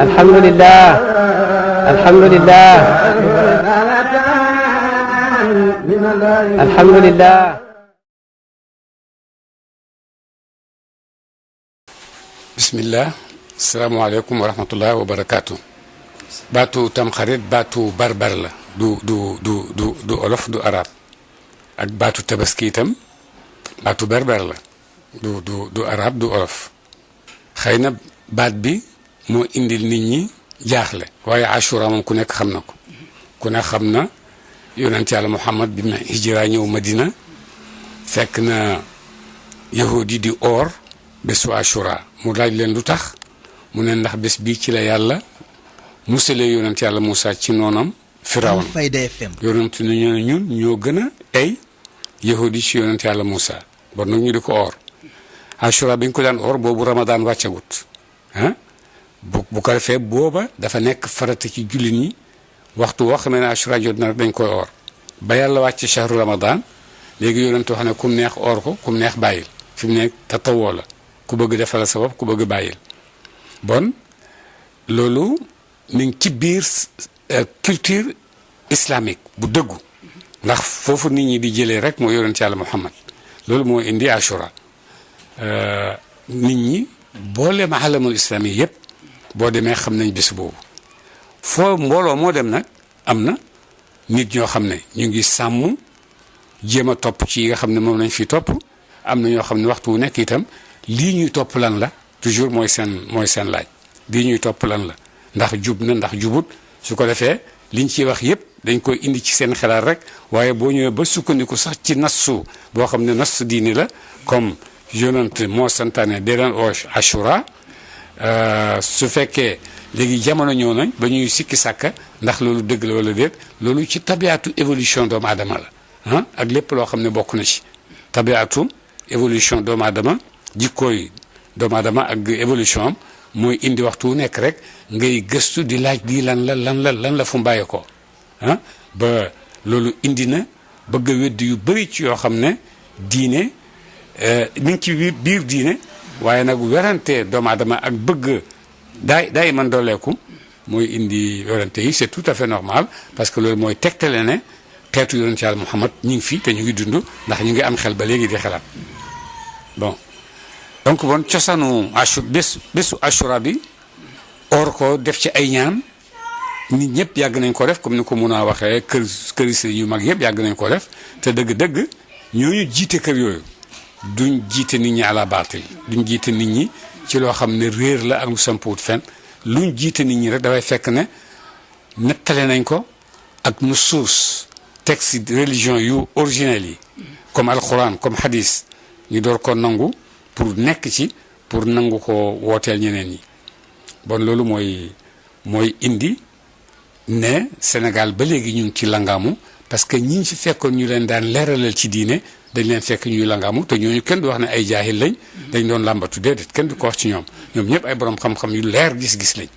alhamdulillah alhamdulillah alhamdulillah. bismillah. asalaamaaleykum wa rahmatullah wa barakaatu. baatu tamxarit baatu barbar la. du olof du arab. ak baatu tabaski itam baatu berber la. du arab du olof. xëy na baat bi moo indil nit ñi jaaxle. waaye ashura moom ku nekk xam na ko. ku ne xam na yonent yàlla Muhammad bi ma hijra ñëw Madina fekk na yahudi di oor bésu ashura mu laaj leen lu tax mu ne ndax bés bii ci la yàlla musalee yonent yàlla Moussa ci noonam Firawna. yonent nañu ñun ñoo gën a ay yahudi ci yonent yàlla Moussa bon nag ñu di ko oor ashura bi ñu ko daan oor boobu Ramadan wàccagut ah bu ko defee booba dafa nekk farata ci jullit ñi waxtu woo xamee ne ashura jot na rek dañ koy oor ba yàlla wàcc shahru Ramadan léegi yonent wax ne kum neex oor ko kum neex bàyyil fi mu nekk tatawoo la ku bëgg defal sa bopp ku bëgg bàyyil bon loolu mi ngi ci biir culture islamique bu dëggu ndax foofu nit ñi di jëlee rek moo yonent yàlla Muhammad loolu moo indi ashura nit ñi booleem alamul islami yëpp boo demee xam nañ bés boobu foo mbooloo moo dem nag am na nit ñoo xam ne ñu ngi sàmm jéem a topp ci yi nga xam ne moom lañ fi topp am na ñoo xam ne waxtu wu nekk itam lii ñuy topp lan la toujours mooy seen laaj lii ñuy topp lan la ndax jub na ndax jubut su ko defee liñ ciy wax yëpp dañ koy indi ci seen xalaat rek waaye boo ñëwee ba sukkandiku sax ci nassu boo xam ne nassu diini la comme yonent moo santaane dee leen oo ashura su fekkee léegi jamono ñëw nañ ba ñuy sikki sàkka ndax loolu dëgg la wala déet loolu ci tabiatu évolution doomu aadama la ah ak lépp loo xam ne bokk na ci tabiatu évolution doomu aadama jikkooy doomu aadama ak évolution am mooy indi waxtu wu nekk rek ngay gëstu di laaj di lan la fu mbàyyi ko ah ba loolu indi na bëgg a weddi yu bëri ci yoo xam ne diine mi ngi ci biir diine waaye nag werante doomu aadama ak bëgg daay man dooleeku mooy indi werante yi c'est tout à fait normal parce que loolu mooy tegtale ne xeetu yonent yàlla Muhammad ñu ngi fi te ñu ngi dund ndax ñu ngi am xel ba léegi di xelaat bon donc bon cosaanu bésu ashura bi or ko def ci ay ñaan nit ñëpp yàgg nañ ko def comme ni ko mun a waxee këri sëriñ yu mag yëpp yàgg nañ ko def te dëgg-dëgg ñooñu jiite kër yooyu duñ jiite nit ñi àla baatil duñ jiite nit ñi ci loo xam ne réer la ak lu sampuwut fen luñ jiite nit ñi rek dafay fekk ne nettale nañ ko ak nusuus texte religion yu originel yi comme alquran comme hadis ñu door ko nangu pour nekk ci pour nangu ko wooteel ñeneen ñi bon loolu mooy indi ne Sénégal ba léegi ñu ngi ci langaamu parce que ñi ci fekkoon ñu leen daan leeralal ci diine dañ leen fekk ñuy langaamu te ñooñu kenn du wax ne ay jaahil lañ dañ doon làmbatu déedéet kenn du ko wax ci ñoom ñëpp ay borom xam-xam yu leer gis-gis lañ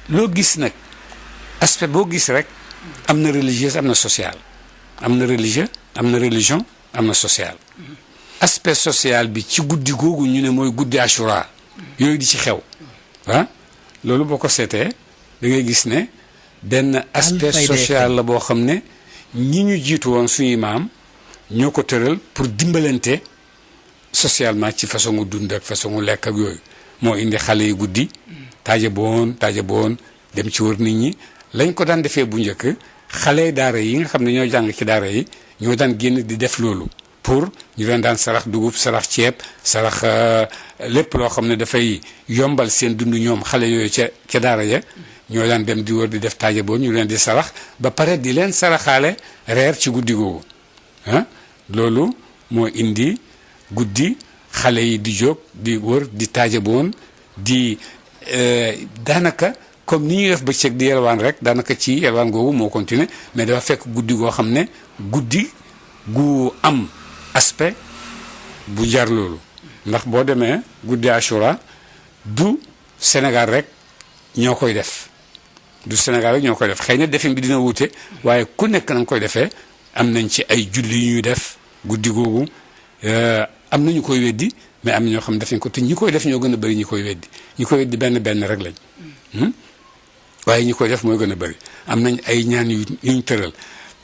loo gis nag aspect boo gis rek am na religieuse am na social am na religieux am na religion am na social aspect social bi ci guddi googu ñu ne mooy guddi ashura yooyu di ci xew ah loolu boo ko seetee da ngay gis ne benn aspect social la boo xam ne ñi ñu jiitu woon suñuy maam ñoo ko tëral pour dimbalante socialement ci façon mu dund ak façon mu lekk ak yooyu moo indi xale yi guddi taaja boon dem ci wër nit ñi lañ ko daan defee bu njëkk xale daara yi nga xam ne ñoo jàng ci daara yi ñoo daan génn di def loolu pour ñu leen daan sarax dugub sarax ceeb sarax lépp loo xam ne dafay yombal seen dund ñoom xale yooyu ca daara ya ñoo daan dem di wër di def taaja boon ñu leen di sarax ba pare di leen saraxaale reer ci guddi googu ah loolu moo indi guddi xale yi di jóg di wër di taaja boon di daanaka comme ni ñuy def bëccëg di yelwaan rek daanaka ci yelwaan googu moo continuer mais dafa fekk guddi goo xam ne guddi gu am aspect bu jar loolu ndax boo demee guddi Ashura du Sénégal rek ñoo koy def xëy na defin bi dina wuute waaye ku nekk na nga koy defee am nañ ci ay julli yu ñuy def guddi googu am na ñu koy weddi mais am na ñoo xam ne def nañ ko te ñi koy def ñoo gën a bëri ñi koy weddi ñi koy weddi benn rek lañ waaye ñi koy def mooy gën a bëri am nañ ay ñaan yuñ tëral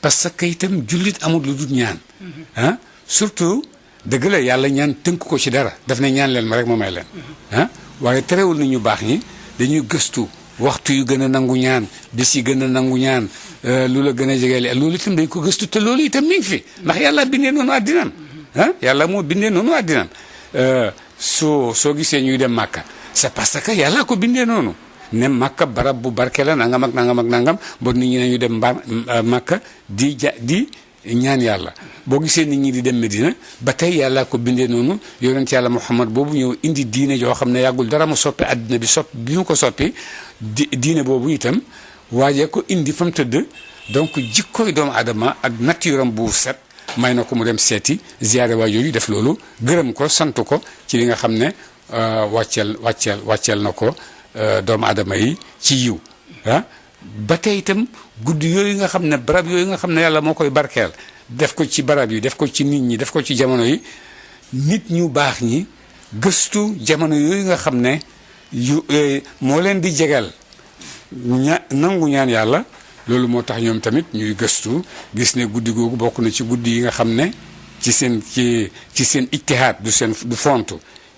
parce que itam jullit amul lu dul ñaan surtout dëgg la yàlla ñaan tënk ko ci dara daf ne ñaan leen ma rek ma may leen waaye terewul ni ñu baax ñi dañuy gëstu waxtu yu gën a nangu ñaan bis yi gën a nangu ñaan lu la gën a jegeel loolu itam dañ ko gëstu te loolu itam mi ngi fi ndax yàlla bindee noonu àddinam yàlla moo bindee noonu àddinam soo gisee ñuy dem màkka c'est parce que yàlla ko bindee noonu ne màkka barab bu barke la nangam ak nangam ak nangam bon nit ñi nañu dem màkka di ñaan yàlla boo gisee nit ñi di dem Medina ba tey yàlla ko bindee noonu yonent yàlla Muhammad boobu ñëw indi diine joo xam ne yàggul dara mu soppi àddina bi mu ko soppi diine boobu itam waajee ko indi fa mu tëdd donc jikkoy doomu adama ak nature am bu set may na ko mu dem seeti ziyaare waa yooyu def loolu gërëm ko sant ko ci li nga xam ne wàcceel na ko doomu adama yi ci yiw ba tey itam guddi yooyu nga xam ne barab yooyu nga xam ne yàlla moo koy barkeel def ko ci barab yi def ko ci nit ñi def ko ci jamono yi nit ñu baax ñi gëstu jamono yooyu nga xam ne moo leen di jegal nangu ñaan yàlla loolu moo tax ñoom tamit ñuy gëstu gis ne guddi googu bokk na ci guddi yi nga xam ne ci seen ijtihaad du fontu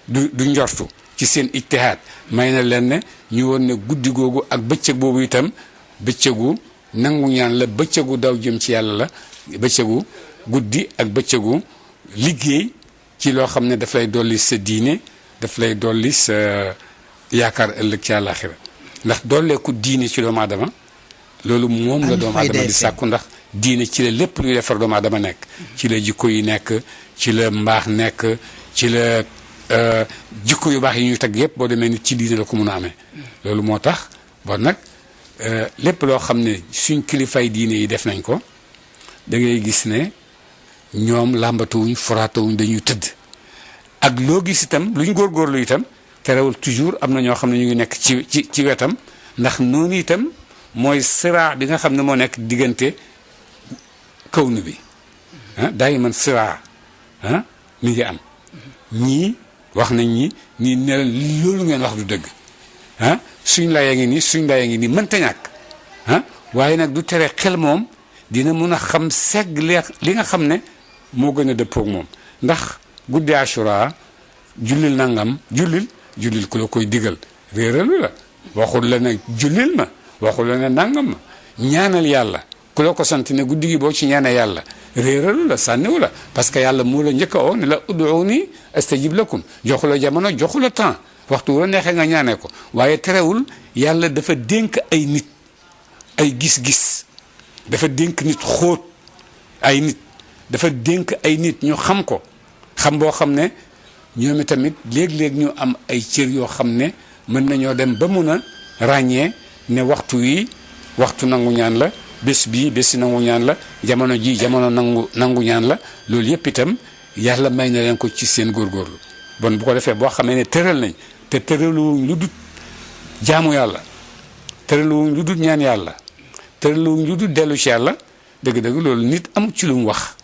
du njortu ci seen ijtihaad may na leen ne ñu woon ne guddi googu ak bëccëg boobu itam bëccëgu nangu ñaan la bëccëgu daw jëm ci yàlla la bëccëgu guddi ak bëccëgu liggéey ci loo xam ne daf lay dolli sa diine daf lay dolli sa yaakaar ëllëg ci àllaaxira ndax dolleeku diine ci doomu aadama loolu moom la doomu aadama di sàkku ndax diine ci la lépp luy defar doomu aadama nekk ci la jikko yi nekk ci la mbaax nekk ci la jikko yu baax yi ñuy tagg yépp boo demee nit ci diine la ko mun a amee loolu moo tax bon nag lépp loo xam ne suñ kilifay diine yi def nañ ko da ngay gis ne ñoom làmbatuwuñ foraatawuñ dañuy tëdd ak loo gis itam luñ góorgóorlu itam terewul toujours am na ñoo xam ne ñu ngi nekk ci wetam ndax noonu itam mooy siraa bi nga xam ne moo nekk diggante kawnu bi daay man siraa mi ngi am ñii wax nañ ñi ne loolu ngeen wax du dëgg suñ layee ngi nii suñ layee ngi nii mënta ñàkk waaye nag du tere xel moom dina mun a xam segg li nga xam ne moo gën a dëppoog moom ndax guddi Ashura jullil nangam jullil ku la koy digal réeralu la waxul la ne jullil ma waxul la ne nangam ma ñaanal yàlla ku la ko sant ne guddi gi boo ci ñaanee yàlla réeralu la sànniwu la parce que yàlla moo la njëkk a oo ne la ud'uuni astajib lakum joxu la jamono joxu la temps waxtu wu la neexee nga ñaanee ko waaye terewul yàlla dafa dénk ay nit ay gis-gis dafa dénk nit xóot ay nit dafa dénk ay nit ñu xam ko xam boo xam ne ñoom tamit léeg-léeg ñu am ay cër yoo xam ne mën nañoo dem ba mun a ràññee ne waxtu wi waxtu nangu ñaan la bés bii bési nangu ñaan la jamono ji jamono nangu ñaan la loolu yépp itam yàlla may na leen ko ci seen góorgóorlu bon bu ko defee boo xamee ne tëral nañ te tëraluwuñ lu dut jaamu yàlla tëraluwuñ lu dut ñaan yàlla tëraluwuñ lu dut dellu ci yàlla dëgg-dëgg loolu nit amul ci lu mu wax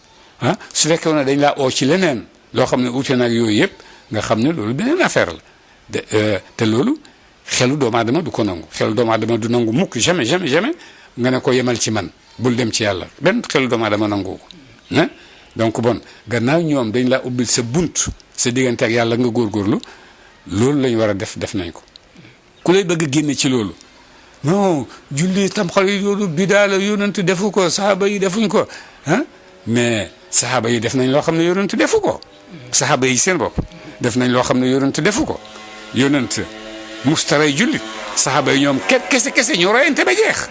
su fekkee ne dañ laa oo ci leneen loo xam ne uute nag yooyu yëpp nga xam ne loolu beneen affaire la te loolu xelu doomu aadama du ko nangu xelu doomu aadama du nangu mukk jamais nga ne ko yemal ci man bul dem ci yàlla benn xelu doomu aadama nangu ko donc bon gannaaw ñoom dañ laa ubbil sa bunt sa diggante ak yàlla nga góorgóorlu loolu lañ war a def nañ ko ku lay bëgg génne ci loolu non julli tam xale yi loolu bidaa la yonent defu ko saxaaba yi defuñ ko mais saxaaba yi def nañ loo xam ne yonent defu ko saxaaba yi seen bopp def nañ loo xam ne yonent defu ko yonent mustaray jullit saxaaba yi ñoom kese ñoo rayante ba jeex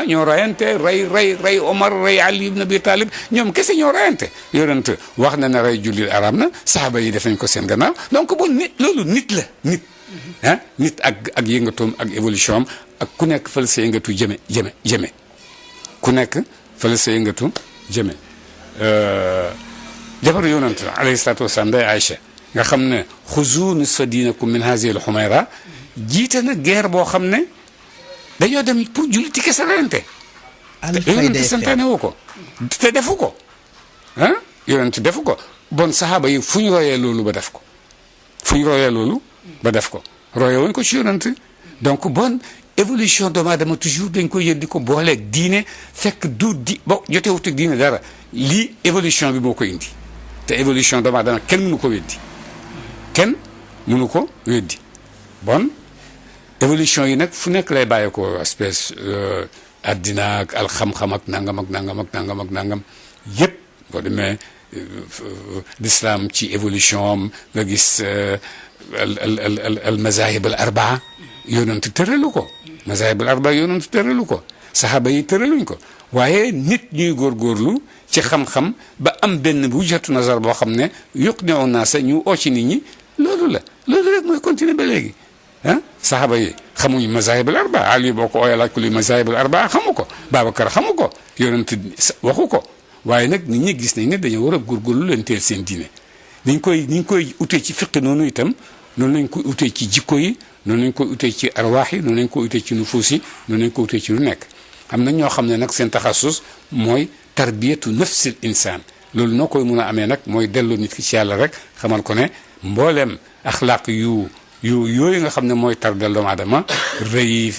ñoo rayante rey Omar rey Ali ibn Abi Talib ñoom kese ñoo rayante yonent wax na ne rey jullit araam na saxaaba yi def nañ ko seen gannaaw donc bon nit loolu nit la nit ak yëngatoom ak évolution am ak ku nekk fële sa yëngatu jëme ku nekk fële sa yëngatu jëme jabar yonent alayhi salaatu wasalaam day Aïcha nga xam ne xuzu nisfa diinakum min hazihi al-humayra jiite na guerre boo xam ne dañoo dem pour julli ti kese rayante yonent santaane woo ko te defu ko yonent defu ko bon saxaaba yi fu ñu royee loolu ba def ko fu ñu royee loolu ba def ko royee wuñ ko ci yonent donc bon évolution doomu aadama toujours dañ koy yëg di ko booleeg diine fekk du di bo jotewut ak diine dara lii évolution bi moo ko indi te évolution doomu aadama kenn mënu ko weddi kenn mënu ko weddi bon évolution yi nag fu nekk lay bàyyi ko espèce addina ak alxam-xam ak nangam ak nangam ak nangam ak nangam yëpp boo demee l'islam ci évolution am nga gis al mazahib al arbaa yonent tëralu ko mazahib al arbaa yonent tëralu ko saxaaba yi tëraluñ ko waaye nit ñuy góorgóorlu ci xam-xam ba am benn bu jatu nazar boo xam ne yuq ne on naa sa ñu oo ci nit ñi loolu rek mooy continuer ba léegi ah saxaaba yi xamuñ mazahib al arbaa Ali boo ko ooyee laaj ko luy mazahib al arbaa xamu ko Babacar xamu ko yonent waxu ko waaye nag nit ñi gis nañ ne dañoo war a góorgóorlu leen teel seen diine ni ñu koy utee ci fiq noonu itam noonu lañ koy utee ci jikko yi noonu lañ koy utee ci arwaax yi noonu lañ koy utee ci nufuus yi noonu lañ koy utee ci lu nekk am na ñoo xam ne nag seen taxasus mooy tarbiyatu nafsil insaan loolu noo koy mun a amee nag mooy delloo nit ki ci yàlla rek xamal ko ne mbooleem axlaaq yooyu nga xam ne mooy tardel doomu aadama rëy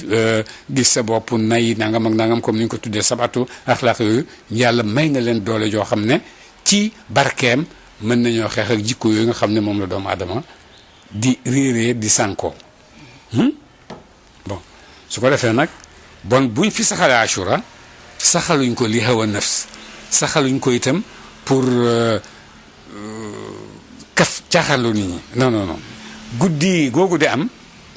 gis sa bopp nay nangam ak nangam comme ni ñu ko tuddee sabatu axlaaq yooyu yàlla may na leen doole joo xam ne ci barkeem mën nañoo xeex ak jikko yooyu nga xam ne moom la doomu aadama di réeree di sànkoo bon su ko defee nag bon buñ fi saxalee ashura saxaluñ ko li hawa nafs saxaluñ ko itam pour kaf caaxarloo nit ñi non guddi googu de am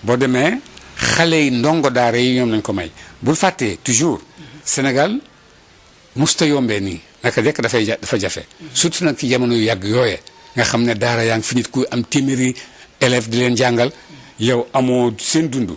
boo demee xale yi ndongo daara yi ñoom lañ ko may bul fàttee toujours Sénégal musta yombee nii naka dekk dafa jafe surtout nag ci jamono yu yàgg yooye nga xam ne daara yaa ngi fi nit ku am téeméeri élève di leen jàngal yow amoo seen dund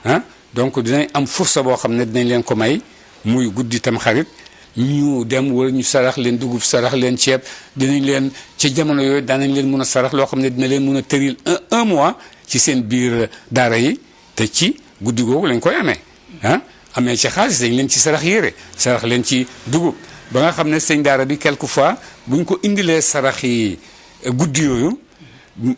ah donc dinañ am fursa boo xam ne dinañ leen ko may muy guddi tam xarit ñu dem wala ñu sarax leen dugub sarax leen ceeb dinañ leen ci jamono yooyu daanañ leen mun a sarax loo xam ne dina leen mun a tëril un mois ci seen biir daara yi te ci guddi googu lañ koy amee ah amee ci xaalis dañ leen ci sarax yére sarax leen ci dugub ba nga xam ne sëñ daara bi quelque fois buñ ko indilee sarax yi guddi yooyu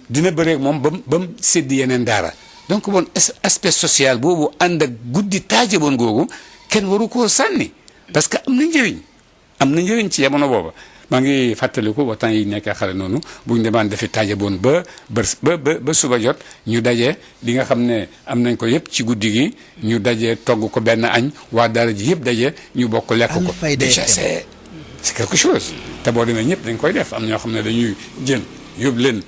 dina bëreeg moom ba mu séddi yeneen daara donc bon aspect social boobu ànd ak guddi taaje boon googu kenn waru koo sànni parce que am na njëriñ ci jamono booba maa ngi fàttaliku waxtaan yi nekkee xale noonu buñ demaan defi taaje boon ba suba jot ñu daje li nga xam ne am nañ ko yëpp ci guddi gi ñu daje togg ko benn añ waa daara ji yëpp daje ñu bokk lekk ko déjà c'est quelque chose te boo demee ñëpp dañ koy def am ñoo xam ne dañuy jël yóbbu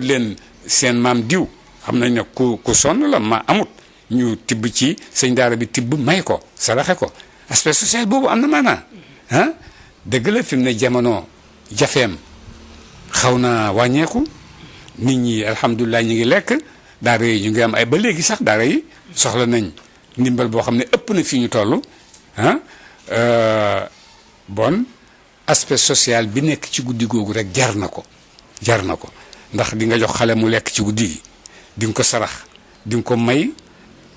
leen seen maam diw xam nañ ne ku sonn la ma amut ñu tibb ci sëñ daara bi tibb may ko saraxe ko aspect social boobu am na maanaa ah dëgg la fi mu ne jamono jafeem xaw na wàññeeku nit ñi alhamdulilah ñu ngi lekk daara yi ñu ngi am ay ba léegi sax daara yi soxla nañ ndimbal boo xam ne ëpp na fii ñu toll bon aspect social bi nekk ci guddi googu rek jar na ko ndax di nga jox xale mu lekk ci guddi gi di nga ko sarax di nga ko may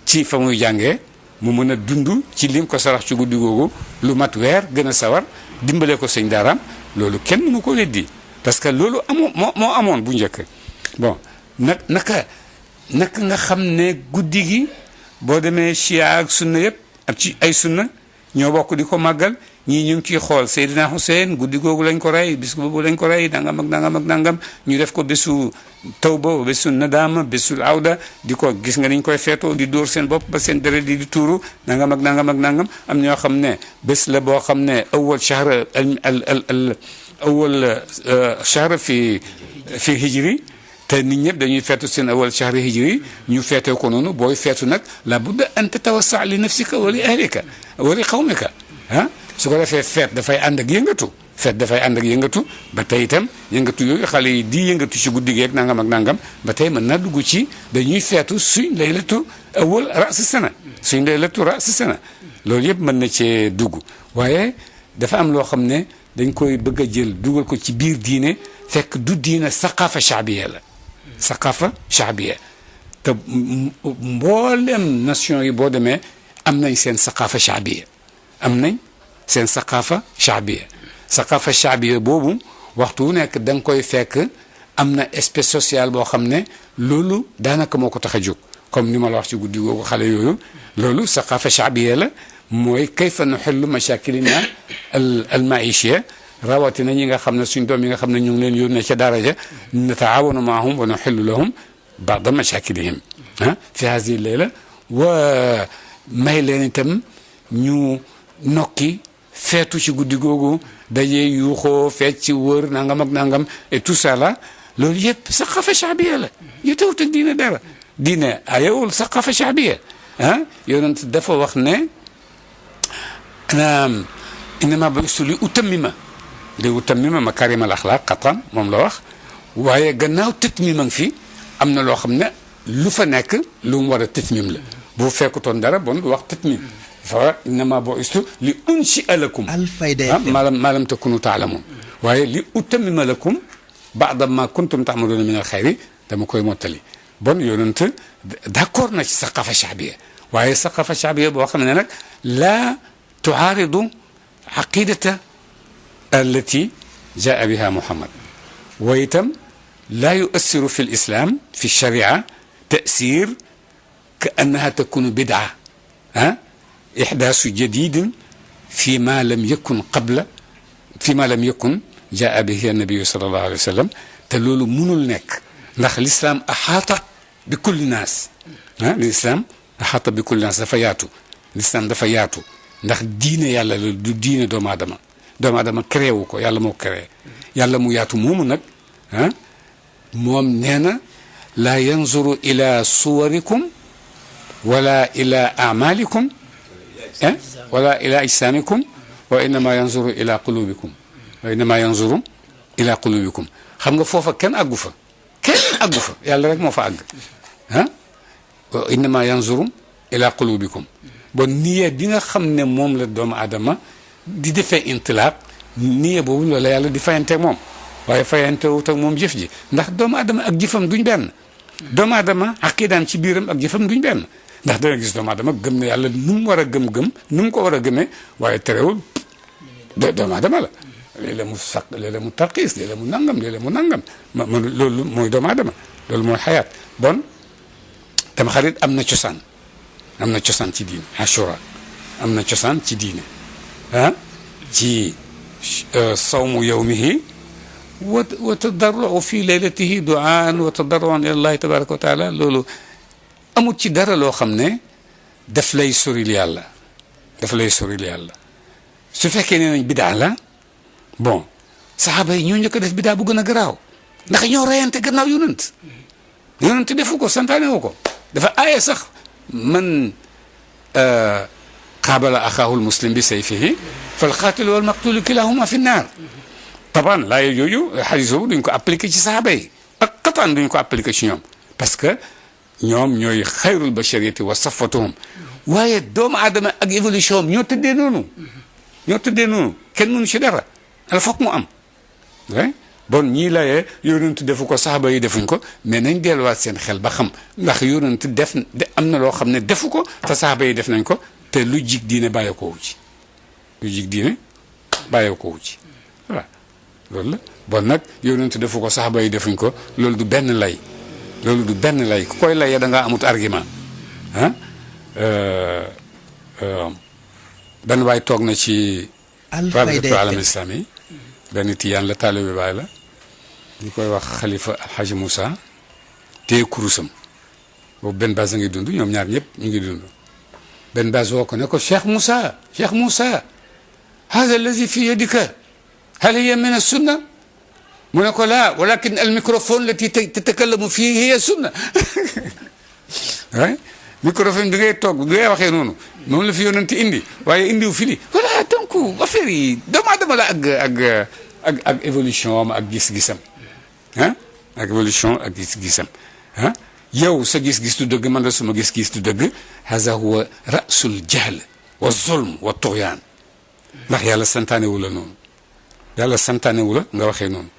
ci fa muy jàngee mu mën a dund ci lim ko sarax ci guddi googu lu mat weer gën a sawar dimbale ko sëñ daaraam loolu kenn mënu ko weddi parce que loolu moo amoon bu njëkk bon naka nga xam ne guddi gi boo demee chia ak sunna yëpp ak ci ay sunna ñoo bokk di ko màggal ñii ñu ngi ciy xool Seydina Hussein guddi googu lañ ko rey bis boobu lañ ko rey nangam ak nangam ñu def ko bésu tawba bésu nadaama bésul awda di ko gis nga niñ koy feetoo di dóor seen bopp ba seen deret di tuuru nangam ak nangam am ñoo xam ne bés la boo xam ne awal shahr awal shahr fi hijri te nit ñëpp dañuy feetu seen awal shahr hijri ñu feetoo ko noonu booy feetu nag la budda an tatawassa li nafsika wa li ahlika wa li qawmika ah su ko defee feet dafay ànd ak yëngatu ba tey itam yëngatu yooyu xale yi di yëngatu ci guddi gi ak nangam ak nangam ba tey mën naa dugg ci dañuy feetu suñ laylatu awwal ra's sana loolu yëpp mën na cee dugg waaye dafa am loo xam ne dañ koy bëgg a jël dugal ko ci biir diine fekk du diine saqaafa shaabiya la saqaafa shaabiya te mboolem nation yi boo demee am nañ seen saqaafa shaabiya saqaafa shaabiya boobu waxtu wu nekk da nga koy fekk am na espèce sociale boo xam ne loolu daanaka moo ko tax a jóg comme ni ma la wax ci guddi googu xale yooyu loolu saqafa shaabiya la mooy kayfa nuxillu mashakilina al maishiya rawatina ñi nga xam ne suñ doom yi nga xam ne ñu ngi leen yónnee ca daraja nataawanu maahum wa nuxillu lahum ba'da mashakilihim fi hadi layla wa may leen itam ñu nokki feetu ci guddi googu dajee yuuxoo feet ci wër nangam ak nangam et tout ça là loolu yëpp saqafa shaabiya la yotewut ak diine dara diine ayewul saqafa shaabiya yonent dafa wax ne ana innama bu'istu li utammima makarim al axlaaq qatan moom la wax waaye gannaaw tatmima fi am na loo xam ne lu fa nekk lu mu war a tatmim la bu fekkutoon dara bon du wax tatmim fa innama bu'istu li unshia lakum ma lam takunu taalamun waaye li utammima lakum ba'da ma kuntum ta'maluna min al xayri dama koy mottali bon yonent d'accord na ci saqafa shaabiya waaye saqafa shaabiya boo xam ne nag laa tuaaridu aqidata allati jaa biha Muhammad wa itam laa yuassiru fi lislam fi sharia tasir ka annaha takunu bidaa ixdaasu jadidin fi ma lam yakun qabla fi ma lam yakun jaa bihi annabiyu sallallahu alayhi wa sallam te loolu munul nekk ndax l'islam axaata bi kulli naas l'islam axaata bi kulli naas dafa yaatu l'islam dafa yaatu ndax diine yàlla la du diine doomu aadama créé wu ko yàlla moo créé yàlla mu yaatu moomu nag moom nee na laa yanzuru ila suwarikum wala ila amalikum wala ila ajsamikum wa innama yanzuru ila qulubikum xam nga foofa kenn àggu fa yàlla rek moo fa àgg wa innama yanzuru ila qulubikum bon niye bi nga xam ne moom la doomu aadama di defee intilaaq niye boobu loola yàlla di fayante moom waaye fayante wut ak moom jëf ji ndax doomu aadama ak jëfam duñ benn doomu aadama aqidaam ci biiram ak jëfam duñ benn ndax danga gis doomu aadama gëm ne yàlla nu mu war a gëm-gëm nu mu ko war a gëmee waaye terewul doomu aadama la léeg-léeg mu saq léeg-léeg mu tarxiis léeg-léeg mu nangam loolu mooy doomu aadama loolu mooy xayaat bon Tamxarit am na cosaan ci diine Ashura am na cosaan ci diine ci sawmu yawmihi wa tadarruu fi laylatihi duaan wa tadarruan ila allahi tabaraka wa taala loolu amul ci dara loo xam ne daf lay soril yàlla su fekkee ne nañ bidaa la bon saxaaba yi ñoo njëkk a def bidaa bu gën a garaaw ndax ñoo reyante gannaaw yonent defu ko santaane wu ko dafa aaye sax man qaabala axaahu lmuslim bi sayfihi fal qaatilu wal maqtulu kilahuma fi nnaar taban laaye jooju xadis boobu duñ ko appliqué ci saxaaba yi ak qataan duñ ko appliqué ci ñoom parce que ñoom ñooy xayrul bashariyati wa safwatuhum waaye doomu aadama ak évolution am ñoo tëddee noonu kenn mënu ci dara al foog mu am bon ñii layee yonent defu ko saxaaba yi defuñ ko mais nañ delluwaat seen xel ba xam ndax yonent am na loo xam ne defu ko te saxaaba yi def nañ ko te lu jig diine bàyyee ko wu ci voilà loolu la bon nag yonent defu ko saxaaba yi defuñ ko loolu du benn lay ku koy layee da ngaa amut argument benn waay toog na ci rabitatu alam islami benn tiyaan la taalibe baay la ñu koy wax xalifa alxaji Moussa téye kurusam boobu benn base a ngi dund ñoom ñaar ñëpp ñu ngi dund benn base woo ko ne ko Cheikh Moussa hada allazi fi yadika hal hiya min as-sunna mu ne ko laa walakin al microphone lati tatakallamu fii hiya sunna microphone bi ngay toog bi ngay waxee noonu moom la fi yonent indi waaye indiw fi li voilà donc affaire yi doomu aadama la ak évolution am ak gis-gisam ak évolution ak gis-gisam yow sa gis-gis du dëgg man la suma gis-gis du dëgg haza huwa rasul jahl wa zulm wa tughyan ndax yàlla santaane wu la noonu yàlla santaane wu la nga waxee noonu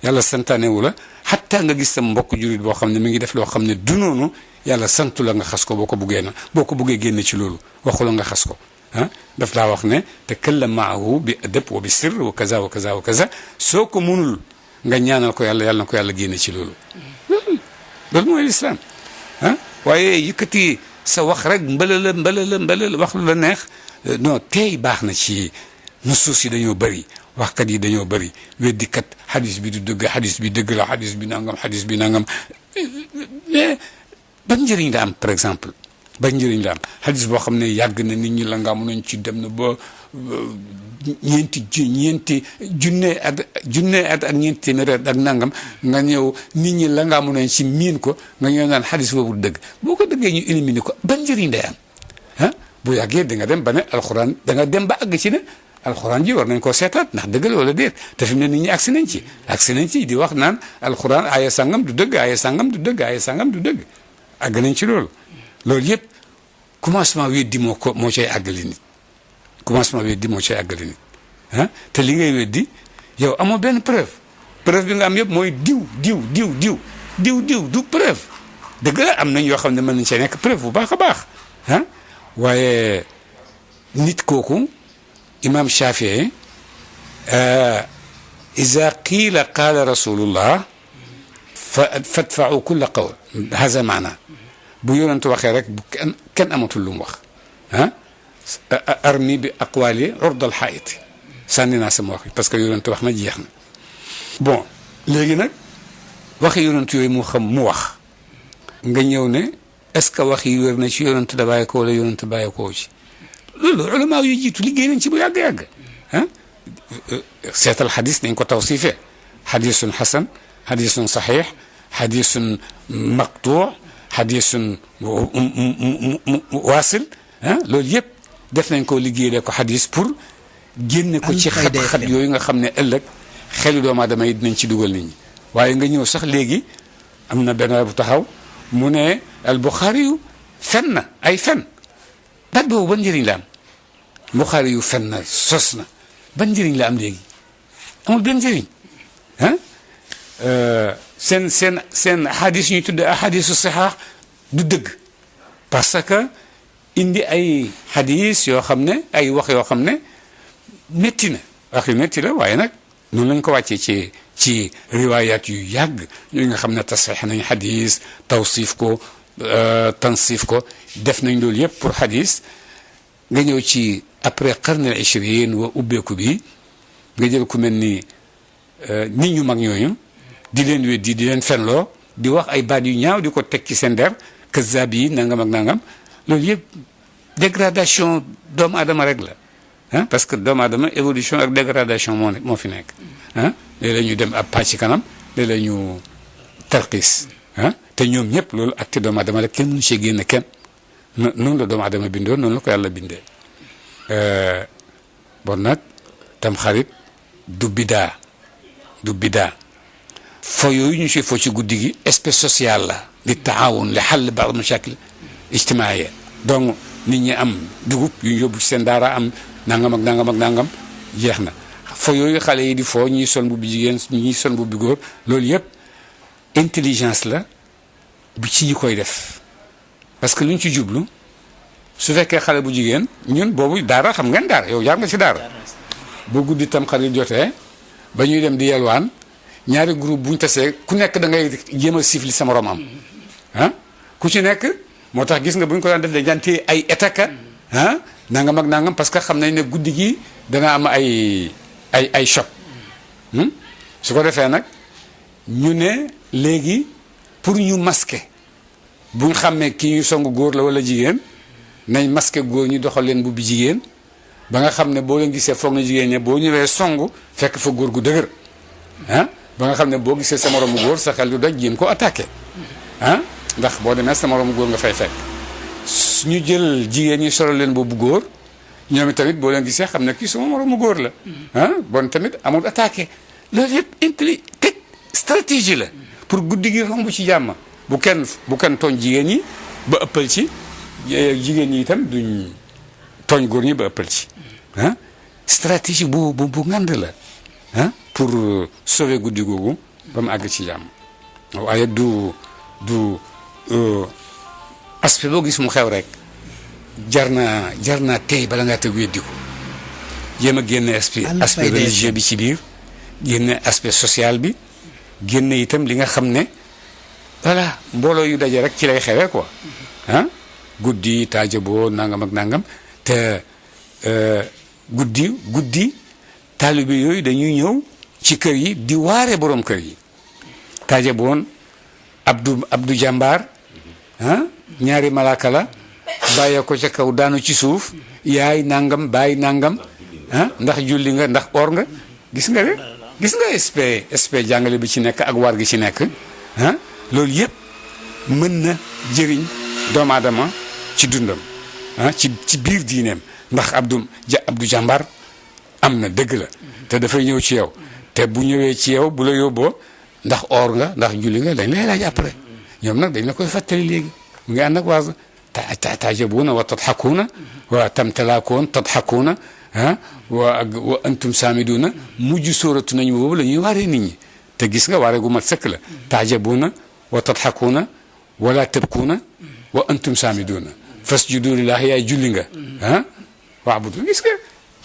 yàlla santaane wu la xatta nga gis sa mbokk jurit boo xam ne mi ngi def loo xam ne du noonu yàlla santu la nga xas ko boo ko buggee génne ci loolu waxu la nga xas ko daf laa wax ne takallam maahu bi adab wa bi sirr wa kaza wa kaza wa kaza soo ko mënul nga ñaanal ko yàlla yàlla na ko yàlla génne ci loolu loolu mooy lislaam waaye yëkkati sa wax rek mbalala wax lu la neex non tey baax na ci nusuus yi dañoo bëri waxkat yi dañoo bëri weddikat xadis bi du dëgg xadis bi dëgg la xadis bi nangam xadis bi nangam mais ban njëriñ la am par exemple ban njëriñ la am xadis boo xam ne yàgg na nit ñi la nga nañ ci dem na ba ñeenti junne at ak ñeenti téeméer at ak nangam nga ñëw nit ñi la nga nañ ci miin ko nga ñëw naan xadis boobu dëgg boo ko dëggee ñu éliminer ko ban njëriñ day am bu yàggee da nga dem ba ne alxuraan da nga dem ba àgg ci ne alxuraan ji war nañ koo seetaat ndax dëgg la wala déet te fi mu ne nit ñi agsi nañ ci di wax naan alxuraan aaya sangam du dëgg aaya sangam du dëgg aaya sangam du dëgg àgg nañ ci loolu yëpp commencement weddi moo cay àggali nit commencement weddi moo cay àggali nit te li ngay weddi yow amoo benn preuve bi nga am yëpp mooy diw du preuve dëgg la am nañ yoo xam ne mën nañ cee nekk preuve bu baax a baax waaye nit kooku imam Shafii iza qiila qaala rasulullah fadfa'u kulla qawl haza maana bu yonent waxee rek bu kenn amatul lu mu wax armi bi aqwali urdal xaayit sànni naa sama wax parce que yonent wax na jeex na bon léegi nag waxi yonent yooyu mu wax nga ñëw ne est-ce que wax yi wér na ci yonent da bàyyi ko wala yonent bàyyi koo ci loolu ulama yu jiitu liggéey nañ ci bu yàgg-yàgg seetal xadis nañ ko tawsife xadisun xasan xadisun saxiix xadisun maqtuu xadisun waasil loolu yëpp def nañ ko liggéeyee ko xadis pour génne ko ci xat-xat yooyu nga xam ne ëllëg xelu doomu aadama yi dinañ ci dugal nit ñi waaye nga ñëw sax léegi am na benn bu taxaw mu ne al Buxaari yu fen na ay fen baat boobu ban njëriñ la am Buxaari yu fen na sos na ban njëriñ la am léegi amul benn njëriñ seen xadis ñuy tudde xadisu sixaax du dëgg parce que indi ay xadis yoo xam ne ay wax yoo xam ne métti na wax yu métti la waaye nag noonu lañ ko wàccee ci riwaayaat yu yàgg yooyu nga xam ne tasxiix nañ xadis tawsiif ko tansif ko def nañ loolu yëpp pour xadis nga ñëw ci après qarne al ishrin wa ubbeeku bi nga jël ku mel ni nit ñu mag ñooñu di leen weddi di leen fenloo di wax ay baat yu ñaaw di ko teg ci seen der kazaab yi nangam ak nangam loolu yëpp dégradation doomu aadama rek la parce que doomu aadama évolution ak dégradation moo fi nekk léeg-léeg ñu dem ab pàcc ci kanam léeg-léeg ñu tarxiis te ñoom ñëpp loolu acte doomu aadama la kenn mënu see génn kenn noonu la doomu aadama bindoo noonu la ko yàlla bindee bon nag tam xarit du bidaa fo yooyu ñu si fo ci guddi gi espèce sociale la di taawun li xàll baax mashakil ijtimaaya donc nit ñi am dugub yu ñu yóbbu ci seen daara am nangam ak nangam ak nangam jeex na fo yooyu xale yi di fo ñuy sol mbubbi jigéen ñuy sol mbubbi góor loolu yëpp intelligence la bu ci ñi koy def parce que lu ñu ci jublu su fekkee xale bu jigéen ñun boobu daara xam ngeen daara yow jaar nga ci daara bu guddi tam xarit jotee ba ñuy dem di yelwaan ñaari groupe bu ñu tasee ku nekk da ngay jéem a sifli sama morom am ku ci nekk moo tax gis nga bu ñu ko daan def dañ daan téye ay étaka nangam ak nangam parce que xam nañ ne guddi gi dana am ay choc su ko defee nag ñu ne léegi pour ñu masquer bu ñu xàmmee kii ñu song góor la wala jigéen nañ masquer góor ñu doxal leen bu bi jigéen ba nga xam ne boo leen gisee foog na jigéen ñe boo ñëwee song fekk fa góor gu dëgër ba nga xam ne boo gisee sa moromu góor sa xel du daj jéem ko attaqué ndax boo demee sa moromu góor nga fay fekk ñu jël jigéen ñi solo leen boobu góor ñoom tamit boo leen gisee xam ne kii sama moromu góor la bon tamit amul attaqué loolu yëpp stratégie la pour guddi gi romb ci jàmm bu kenn tooñ jigéen ñi ba ëppal ci jigéen ñi itam duñ tooñ góor ñi ba ëppal ci stratégie bu ngand la pour sauver guddi googu ba mu àgg ci jàmm waaye du aspect boo gis mu xew rek jar naa tey bala ngaa tëg weddi ko jéem a génne aspect religieux bi ci biir génne aspect social bi génne itam li nga xam ne voilà mbooloo yu daje rek ci lay xewee quoi ah guddi taajaboo nangam ak nangam te guddi taalibe yooyu dañuy ñëw ci kër yi di waare borom kër yi taajaboon Abdou Jàmbaar ah ñaari malaaka la bàyyee ko ca kaw daanu ci suuf yaay nangam bàyyi nangam ah ndax julli nga ndax or nga gis nga aspect jàngale bi ci nekk ak war gi ci nekk ah loolu yëpp mën na jëriñ doomu aadama ci dundam ah ci biir diineem ndax Abdou Jàmbaar am na dëgg la te dafay ñëw ci yow te bu ñëwee ci yow bu la yóbboo ndax or nga ndax julli nga dañ lay laaj après ñoom nag dañ la koy fàttali léegi mu ngi ànd ak waaz taajabuuna wa tadxakuuna wa tamtalaakoon tadxakuuna ah wa antum saamiduuna mujj sóoratu nañu boobu la ñuy waaree nit ñi te gis nga waare gu mat sëkk la taajabuuna wa tadxakuuna wala tabkuuna wa antum saamiduuna fasjudu lillaahi yaay julli nga ah waabudu gis nga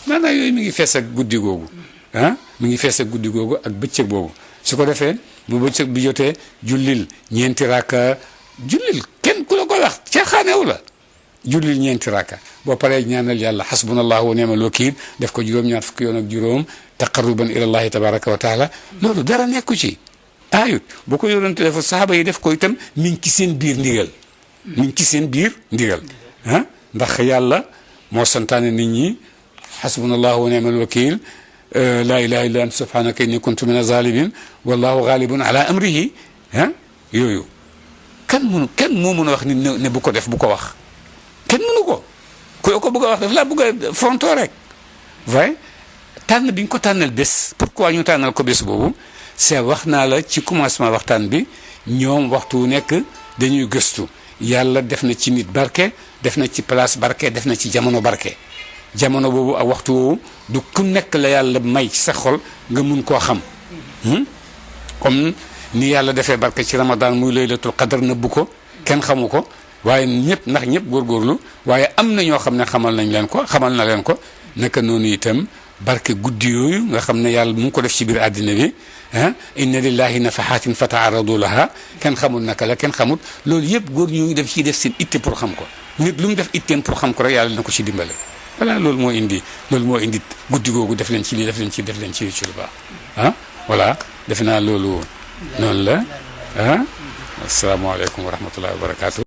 maanaam yooyu mi ngi fees ak guddi googu ah mi ngi fees ak guddi googu ak bëccëg boobu su ko defee bu bëccëg bi jotee jullil ñeenti raaka jullil kenn ku la ko wax caaxaanewu la jullil ñeenti raaka boo paree ñaanal yàlla xasbunallahu wa ni'mal wakiil def ko juróom-ñaar fukki yoon ak juróom taqarruban ilallahi tabaraka wa taala loolu dara nekku ci ayut boo ko yonente def saxaaba yi def ko itam mi ngi ci seen biir ndigal mi ngi ci seen biir ndigal ah ndax yàlla moo santaane nit ñi xasbunallahu wa ni'mal wakiil laa ilaha illa anta subhanaka inni kuntu min azalimin wallahu ghalibun ala amrihi ah yooyu kenn moo mën a wax ni ne bu ko def bu ko wax kenn mënu ko ku ko bëgg a wax daf laa bëgg a fontoo rek waaye tànn bi ñu ko tànnal bés pourquoi ñu tànnal ko bés boobu c'est wax naa la ci commencement waxtaan bi ñoom waxtu wu nekk dañuy gëstu yàlla def na ci nit barke def na ci place barke def na ci jamono barke jamono boobu ak waxtu woowu du ku nekk la yàlla may ci sa xol nga mun koo xam comme ni yàlla defee barke ci ramadan muy laylatul qadar nëbbu ko kenn xamu ko waaye ñëpp ndax ñëpp góorgóorlu waaye am na ñoo xam ne xamal na leen ko naka noonu itam barke guddi yooyu nga xam ne yàlla mu ngi ko def ci biir àddina bi ah inna lillahi nafahatin fataaradu laha kenn xamul naka la kenn xamul loolu yëpp góor ñu ngi def ciy def seen itte pour xam ko nit lu mu def itteen pour xam ko rek yàlla na ko ci dimbale voilà loolu moo indi guddi googu def leen ci lii def leen ci lu baax ah voilà defe naa loolu noonu la ah asalaamaaleykum wa rahmatullahi wa barakaatu.